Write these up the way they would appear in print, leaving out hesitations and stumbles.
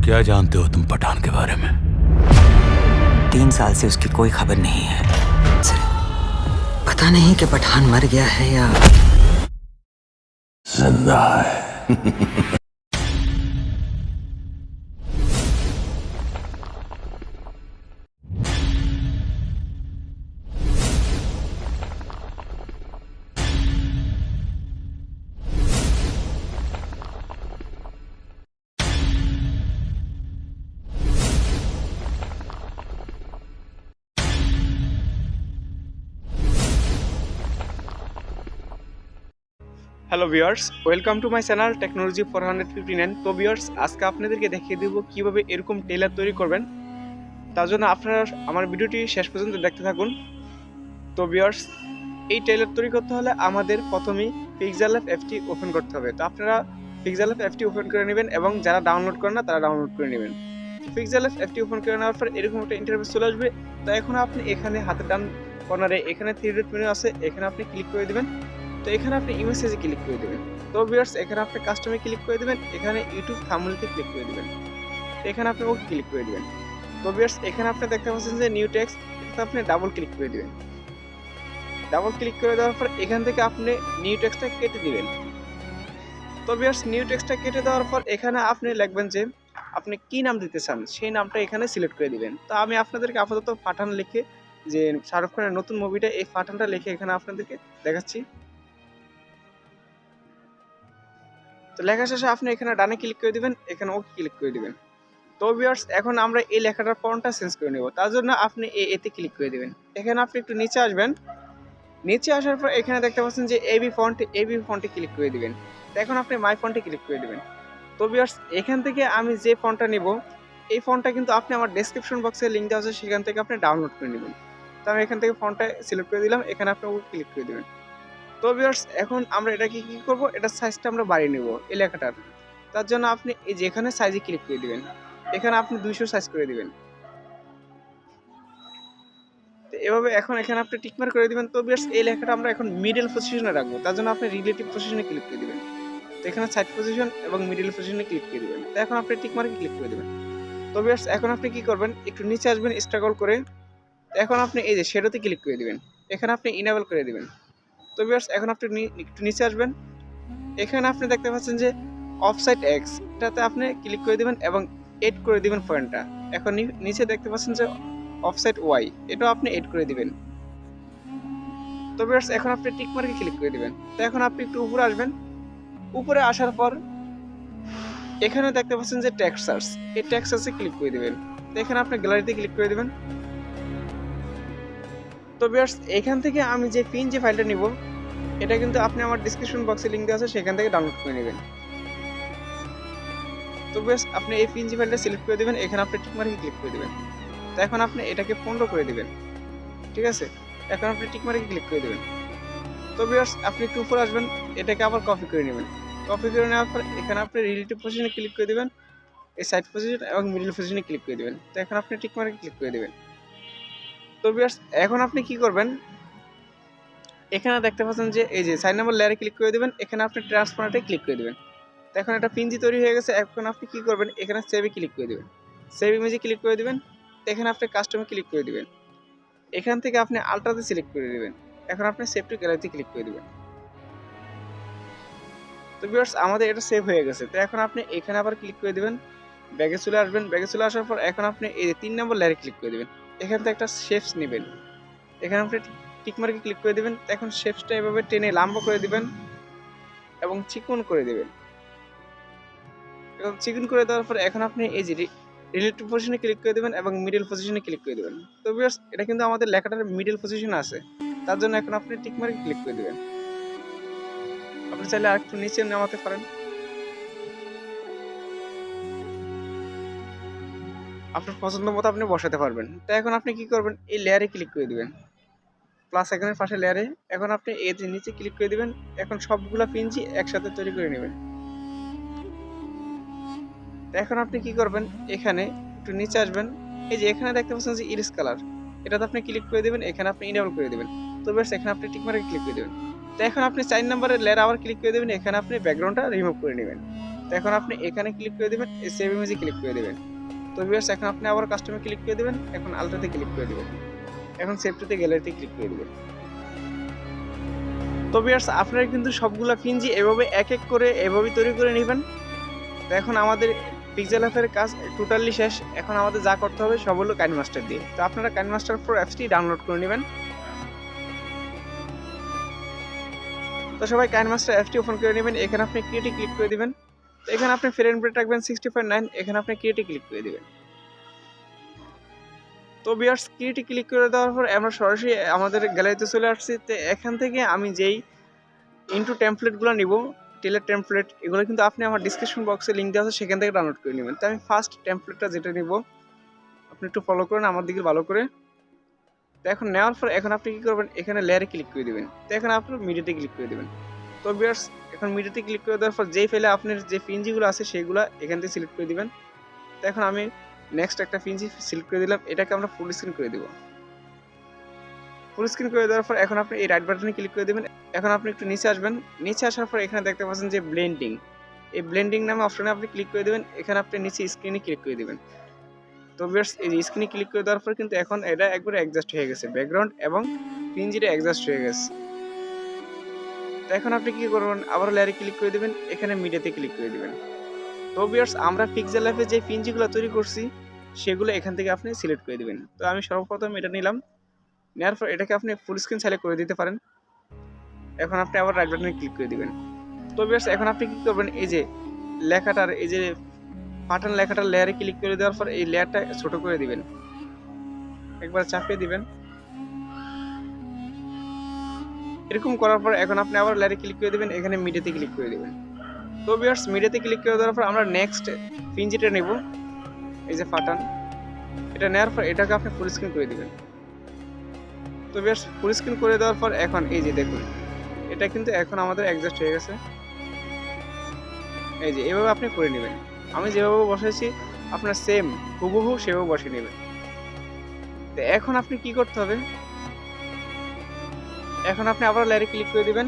क्या जानते हो तुम पठान के बारे में? 3 साल से उसकी कोई खबर नहीं है। पता नहीं कि पठान मर गया है या जिंदा है। Hello viewers, welcome to my channel technology 459। তো ভিউয়ার্স, আজকে আপনাদেরকে দেখিয়ে দেবো কিভাবে এরকম টেইলার তৈরি করবেন। তার জন্য আপনারা আমার ভিডিওটি শেষ পর্যন্ত দেখতে থাকুন। তো ভিউয়ার্স, এই টেইলার তৈরি করতে হলে আমাদের প্রথমেই পিক্সেলল্যাব অ্যাপটি ওপেন করতে হবে। তো আপনারা পিক্সেলল্যাব অ্যাপটি ওপেন করে নেবেন এবং যারা ডাউনলোড করেন না তারা ডাউনলোড করে নেবেন। পিক্সেলল্যাব অ্যাপটি ওপেন করে নেওয়ার পর এরকম একটা ইন্টারফেস চলে আসবে। তো এখন আপনি এখানে হাতের ডান কর্নারে এখানে 3 ডট মেনু আছে, এখানে আপনি ক্লিক করে দিবেন। তো এখানে আপনি ইমেজে ক্লিক করে দেবেন। তো ভিউয়ার্স, এখানে আপনি কাস্টমে ক্লিক করে দিবেন, এখানে ইউটিউব থাম্বনেইলে ক্লিক করে দিবেন, এখানে আপনি ওকে ক্লিক করে দিবেন। তো ভিউয়ার্স, এখানে আপনি দেখতে পাচ্ছেন যে নিউ টেক্সট, এটা আপনি ডাবল ক্লিক করে দিবেন। ডাবল ক্লিক করে দেওয়ার পর এখান থেকে আপনি নিউ টেক্সটটা কেটে দিবেন। তো ভিউয়ার্স, নিউ টেক্সটটা কেটে দেওয়ার পর এখানে আপনি লিখবেন যে আপনি কি নাম দিতে চান, সেই নামটা এখানে সিলেক্ট করে দিবেন। তো আমি আপনাদেরকে আপাতত পাঠান লিখে, যে শাহরুখ খানের নতুন মুভিটা, এই পাঠানটা লিখে এখানে আপনাদেরকে দেখাচ্ছি। তো লেখা শেষে আপনি এখানে ডানে ক্লিক করে দিবেন, এখানে ওকে ক্লিক করে দিবেন। তো ভিউয়ার্স, এখন আমরা এই লেখাটার ফন্টটা চেঞ্জ করে নেব। তার জন্য আপনি এতে ক্লিক করে দিবেন। এখানে আপনি একটু নিচে আসবেন, নিচে আসার পর এখানে দেখতে পাচ্ছেন যে এবি ফন্টে ক্লিক করে দিবেন। তো এখন আপনি মাই ফন্টে ক্লিক করে দিবেন। তো ভিউয়ার্স, এখান থেকে আমি যে ফন্টটা নেব, এই ফন্টটা কিন্তু আপনি আমার ডেসক্রিপশন বক্সে লিঙ্ক দেওয়া আছে, সেখান থেকে আপনি ডাউনলোড করে নেবেন। তো আমি এখান থেকে ফন্টটা সিলেক্ট করে দিলাম, এখানে আপনি ওকে ক্লিক করে দিবেন। তো ভিউয়ার্স, এখন আমরা এটাকে কি করব, এটার সাইজটা আমরা বাড়িয়ে নেব এই লেখাটার। তার জন্য আপনি এই যে এখানে সাইজে ক্লিক করে দিবেন, এখানে আপনি 200 সাইজ করে দিবেন। তো এভাবে এখন এখানে আপনি টিকমার্ক করে দিবেন। তো ভিউয়ার্স, এই লেখাটা আমরা এখন মিডল পজিশনে রাখবো, তার জন্য আপনি রিলেটিভ পজিশনে ক্লিক করে দিবেন। তো এখানে সাইড পজিশন এবং মিডল পজিশনে ক্লিক করে দিবেন। তো এখন আপনি টিকমার্কে ক্লিক করে দিবেন। তো ভিউয়ার্স, এখন আপনি কি করবেন, একটু নিচে আসবেন স্ট্রাগল করে। এখন আপনি এই যে শ্যাডোতে ক্লিক করে দিবেন, এখানে আপনি ইনেবল করে দিবেন। তো ভিউয়ার্স, এখন আপনি একটু নিচে আসবেন, এখানে আপনি দেখতে পাচ্ছেন যে অফসাইড এক্স, এটাতে আপনি ক্লিক করে দিবেন এবং এড করে দিবেন পয়েন্টটা। এখন নিচে দেখতে পাচ্ছেন যে অফসাইড ওয়াই, এটাও আপনি এড করে দিবেন। তো ভিউয়ার্স, এখন আপনি টিক মার্কে ক্লিক করে দিবেন। তো এখন আপনি একটু উপরে আসবেন, উপরে আসার পর এখানে দেখতে পাচ্ছেন যে টেক্সট সার্চ, এই টেক্সট সার্চে ক্লিক করে দিবেন। তো এখানে আপনি গ্যালারিতে ক্লিক করে দিবেন। তো ভিউয়ার্স, এখান থেকে আমি যে পিএনজি ফাইলটা নিব, এটা কিন্তু আপনি আমার ডেসক্রিপশন বক্সে লিংক দেওয়া আছে, সেখান থেকে ডাউনলোড করে নেবেন। তো বেশ, আপনি এই পিএনজি ফাইলটা সিলেক্ট করে দিবেন, এখানে আপনি টিক মার্কে ক্লিক করে দিবেন। তো এখন আপনি এটাকে 15 করে দিবেন, ঠিক আছে। এখন আপনি টিক মার্কে ক্লিক করে দিবেন। তো ভিউয়ার্স, আপনি একটু উপরে আসবেন, এটাকে আবার কপি করে নেবেন। কপি করে নেওয়ার পর এখানে আপনি রিলেটিভ পজিশনে ক্লিক করে দিবেন, এই সাইড পজিশন এবং মিডল পজিশনে ক্লিক করে দিবেন। তো এখন আপনি টিক মার্কে ক্লিক করে দিবেন। তো ভিউয়ার্স, এখন আপনি কি করবেন, এখানে দেখতে পাচ্ছেন যে এই যে সাইন নাম্বার লেয়ারে ক্লিক করে দিবেন, এখানে আপনি ট্রান্সফরমেটে ক্লিক করে দিবেন। তো এখন একটা পিএনজি তৈরি হয়ে গেছে। এখন আপনি কি করবেন, এখানে সেভে ক্লিক করে দিবেন, সেভ ইমেজে ক্লিক করে দিবেন। এখানে আপনি কাস্টমে ক্লিক করে দিবেন, এখান থেকে আপনি আলট্রাতে সিলেক্ট করে দিবেন। এখন আপনি সেভ টু গ্যালারিতে ক্লিক করে দিবেন। তো ভিউয়ার্স, আমাদের এটা সেভ হয়ে গেছে। তো এখন আপনি এখানে আবার ক্লিক করে দিবেন, ব্যাগে চলে আসবেন। ব্যাগে চলে আসার পর এখন আপনি এই 3 নম্বর লেয়ারে ক্লিক করে দিবেন, এখান থেকে একটা শেপস নেবেন, এখানে আপনি টিক মার্কে ক্লিক করে দিবেন। এখন শেপসটা এভাবে টেনে লম্বা করে দিবেন এবং চিকন করে দিবেন। এবং চিকন করে দেওয়ার পর এখন আপনি এই যে রিলেটিভ পজিশনে ক্লিক করে দিবেন এবং মিডল পজিশনে ক্লিক করে দিবেন। তো ভিউয়ার্স, এটা কিন্তু আমাদের লেখাটার মিডল পজিশনে আছে, তার জন্য এখন আপনি টিক মার্কে ক্লিক করে দিবেন। আপনি চাইলে আরেকটু নিচে নামাতে পারেন, আপনার পছন্দ মতো আপনি বসাতে পারবেন। তো এখন আপনি কি করবেন, এই লেয়ারে ক্লিক করে দিবেন, প্লাস আইকনের পাশে লেয়ারে। এখন আপনি এই যে নিচে ক্লিক করে দিবেন, এখন সবগুলা পিএনজি একসাথে তৈরি করে নেবেন। এখন আপনি কি করবেন, এখানে একটু নিচে আসবেন, এই যে এখানে দেখতে পাচ্ছেন যে ইরেজ কালার, এটাতে আপনি ক্লিক করে দিবেন, এখানে আপনি ইনেবল করে দিবেন। তো বেশ, এখানে আপনি টিক মার্কে ক্লিক করে দিবেন। তো এখন আপনি 4 নম্বরের লেয়ার আবার ক্লিক করে দিবেন, এখানে আপনি ব্যাকগ্রাউন্ডটা রিমুভ করে নেবেন। তো এখন আপনি এখানে ক্লিক করে দেবেন, সেভ ইমেজে ক্লিক করে দেবেন। তো ভিউয়ার্স এখন আপনি আবার কাস্টমে ক্লিক করে দেবেন, এখন আলট্রাতে ক্লিক করে দেবেন, এখন সেভ টুতে গ্যালারিতে ক্লিক করে দেবেন। তো ভিউয়ার্স আপনারা কিন্তু সবগুলা পিএনজি এভাবে এক এক করে এভাবেই তৈরি করে নেবেন। তো এখন আমাদের পিক্সেল অ্যাপের কাজ টোটালি শেষ। এখন আমাদের যা করতে হবে সব হলো কাইনমাস্টার দিয়ে। তো আপনারা কাইনমাস্টার প্রো অ্যাপসটি ডাউনলোড করে নেবেন। তো সবাই কাইনমাস্টার অ্যাপসটি ওপেন করে নেবেন, এখানে আপনি ক্রিয়েটে ক্লিক করে দিবেন। তো এখানে আপনি ফ্রেম রেট রাখবেন 60.9, এখানে আপনি ক্রিয়েটে ক্লিক করে দিবেন। তো ভিউয়ার্স ক্রিয়েটে ক্লিক করে দেওয়ার পর আমরা সরাসরি আমাদের গ্যালারিতে চলে আসছি। তো এখান থেকে আমি যেই ইনটু টেমপ্লেটগুলো নিব, টেলের টেমপ্লেট, এগুলো কিন্তু আপনি আমার ডিসক্রিপশন বক্সে লিঙ্ক দেওয়া আছে, সেখান থেকে ডাউনলোড করে নেবেন। তো আমি ফার্স্ট টেমপ্লেটটা যেটা নিব, আপনি একটু ফলো করেন আমার দিকে ভালো করে। তো এখন নেওয়ার পর এখন আপনি কী করবেন, এখানে লেয়ারে ক্লিক করে দেবেন। তো এখন আপনি মিডিয়াতে ক্লিক করে দেবেন। তো ভিউয়ার্স এখন মিডিয়াতে ক্লিক করে দেওয়ার পর যেই ফাইলে আপনার যে পিএনজিগুলো আছে সেইগুলো এখান থেকে সিলেক্ট করে দিবেন। তো এখন আমি নেক্সট একটা পিএনজি সিলেক্ট করে দিলাম, এটাকে আমরা ফুল স্ক্রিন করে দেবো। ফুল স্ক্রিন করে দেওয়ার পর এখন আপনি এই রাইট বাটনে ক্লিক করে দেবেন। এখন আপনি একটু নিচে আসবেন, নিচে আসার পর এখানে দেখতে পাচ্ছেন যে ব্লেন্ডিং, এই ব্লেন্ডিং নামে অপশনে আপনি ক্লিক করে দেবেন। এখানে আপনি নিচে স্ক্রিনে ক্লিক করে দেবেন। তো ভিউয়ার্স এই স্ক্রিনে ক্লিক করে দেওয়ার পর কিন্তু এখন এটা একবারে অ্যাডজাস্ট হয়ে গেছে, ব্যাকগ্রাউন্ড এবং পিএনজিটা অ্যাডজাস্ট হয়ে গেছে। তো এখন আপনি কি করবেন, আবার লেয়ারে ক্লিক করে দেবেন, এখানে মিডিয়াতে ক্লিক করে দেবেন। তো ভিউয়ার্স আমরা পিক্সেল অ্যাপে যে পিএনজিগুলো তৈরি করছি সেগুলো এখান থেকে আপনি সিলেক্ট করে দেবেন। তো আমি সর্বপ্রথম এটা নিলাম, নেওয়ার পর এটাকে আপনি ফুল স্ক্রিন সিলেক্ট করে দিতে পারেন। এখন আপনি আবার রাইট বাটনে ক্লিক করে দিবেন। তো ভিউয়ার্স এখন আপনি কি করবেন, এই যে লেখাটার এই যে পাঠান লেখাটার লেয়ারে ক্লিক করে দেওয়ার পর এই লেয়ারটা ছোট করে দিবেন, একবার চাপিয়ে দিবেন। এরকম করার পর এখন আপনি আবার লেয়ারে ক্লিক করে দিবেন, এখানে মিডিয়াতে ক্লিক করে দিবেন। তো ভিউয়ার্স মিডিয়াতে ক্লিক করে দেওয়ার পর আমরা নেক্সট পিএনজিটা নেব, এই যে পাঠান, এটা নেওয়ার পর এটাকে আপনি ফুল স্ক্রিন করে দিবেন। তো ভিউয়ার্স ফুল স্ক্রিন করে দেওয়ার পর এখন এই যে দেখুন এটা কিন্তু এখন আমাদের অ্যাডজাস্ট হয়ে গেছে। এই যে এভাবে আপনি করে নেবেন, আমি যেভাবে বসাইছি আপনার সেম হুবহু সেভাবে বসিয়ে নেবেন। তো এখন আপনি কি করতে হবে, এখন আপনি আবার লেয়ারে ক্লিক করে দিবেন,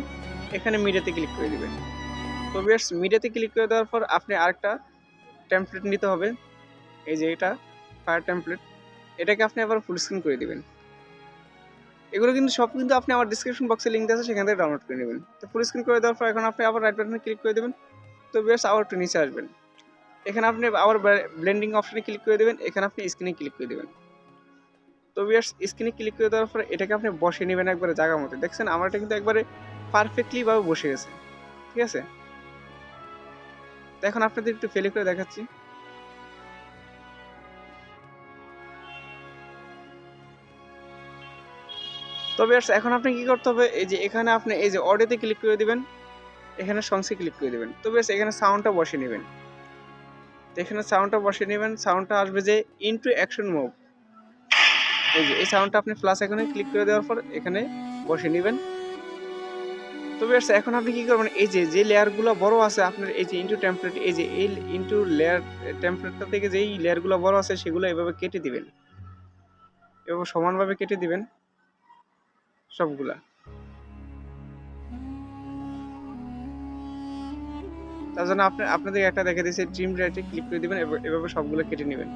এখানে মিডিয়াতে ক্লিক করে দিবেন। তো ভিউয়ার্স মিডিয়াতে ক্লিক করে দেওয়ার পর আপনি আরেকটা টেমপ্লেট নিতে হবে, এই যে এটা ফায়ার টেমপ্লেট, এটাকে আপনি আবার ফুল স্ক্রিন করে দিবেন। এগুলো কিন্তু সব কিন্তু আপনি আমার ডিসক্রিপশন বক্সে লিঙ্ক আছে, সেখান থেকে ডাউনলোড করে নেবেন। তো ফুল স্ক্রিন করে দেওয়ার পর এখন আপনি আবার রাইট বাটনে ক্লিক করে দেবেন। তো ভিউয়ার্স আবার একটু নিচে আসবেন, এখানে আপনি আবার ব্লেন্ডিং অপশনে ক্লিক করে দেবেন, এখানে আপনি স্ক্রিনে ক্লিক করে দেবেন। তো ভিউয়ার্স স্ক্রিনে ক্লিক করে দেওয়ার পর এটাকে আপনি বসিয়ে নেবেন একবারে জায়গা মতো। দেখছেন আমার এটা কিন্তু একবারে পারফেক্টলি ভাবে বসে গেছে, ঠিক আছে। তো এখন আপনাদের একটু ফেলে করে দেখাচ্ছি। তো ভিউয়ার্স এখন আপনি কি করতে হবে, এই যে এখানে আপনি এই যে অডিওতে ক্লিক করে দিবেন, এখানে সংসে ক্লিক করে দিবেন। তো ভিউয়ার্স এখানে সাউন্ডটা বসিয়ে নেবেন, তো এখানে সাউন্ডটা বসিয়ে নেবেন, সাউন্ডটা আসবে যে ইনটু অ্যাকশন মুভ, এই যে এই সাউন্ডটা আপনি প্লাস এখানে ক্লিক করে দেওয়ার পর এখানে বসিয়ে নেবেন। তো ভিউয়ার্স এখন আপনি কি করবেন, এই যে যে লেয়ারগুলো বড় আছে আপনার এই যে ইনটু টেমপ্লেট, এই যে এই ইনটু লেয়ার টেমপ্লেটটা থেকে যেই লেয়ারগুলো বড় আছে সেগুলো এভাবে কেটে দিবেন, এভাবে সমানভাবে কেটে দিবেন সবগুলা। তার জন্য আপনাদের একটা দেখে দিয়েছে ট্রিম রাইটে ক্লিক করে দিবেন, এভাবে সবগুলো কেটে নেবেন।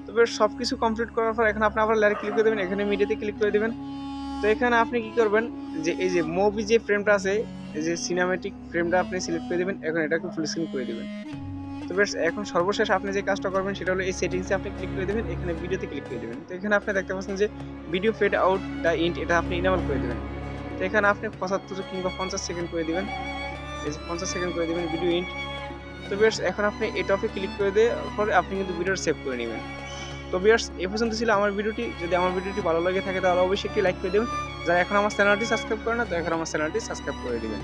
তবে সব কিছু কমপ্লিট করার পর এখন আপনি আবার লেয়ারে ক্লিক করে দেবেন, এখানে মিডিয়াতে ক্লিক করে দেবেন। তো এখানে আপনি কি করবেন, যে এই যে মুভি যে ফ্রেমটা আছে, এই যে সিনেম্যাটিক ফ্রেমটা আপনি সিলেক্ট করে দেবেন, এখন এটাকে ফুল স্ক্রিন করে দেবেন। তো বেশ এখন সর্বশেষ আপনি যে কাজটা করবেন সেটা হলো এই সেটিংসে আপনি ক্লিক করে দেবেন, এখানে ভিডিওতে ক্লিক করে দেবেন। তো এখানে আপনি দেখতে পাচ্ছেন যে ভিডিও ফেড আউট দ্য ইন্ট, এটা আপনি ইনেবল করে দেবেন। তো এখানে আপনি 75 কিংবা 50 সেকেন্ড করে দিবেন, এই যে 50 সেকেন্ড করে দেবেন ভিডিও ইন্ট। তো বেশ এখন আপনি এই টপে ক্লিক করে দেওয়ার পরে আপনি কিন্তু ভিডিওটা সেভ করে নেবেন। তো ভিউয়ার্স এই পর্যন্ত ছিল আমার ভিডিওটি। যদি আমার ভিডিওটি ভালো লাগে থাকে তাহলে অবশ্যই একটি লাইক করে দেবেন। যারা এখন আমার চ্যানেলটি সাবস্ক্রাইব করে না, তো এখন আমার চ্যানেলটি সাবস্ক্রাইব করে দেবেন।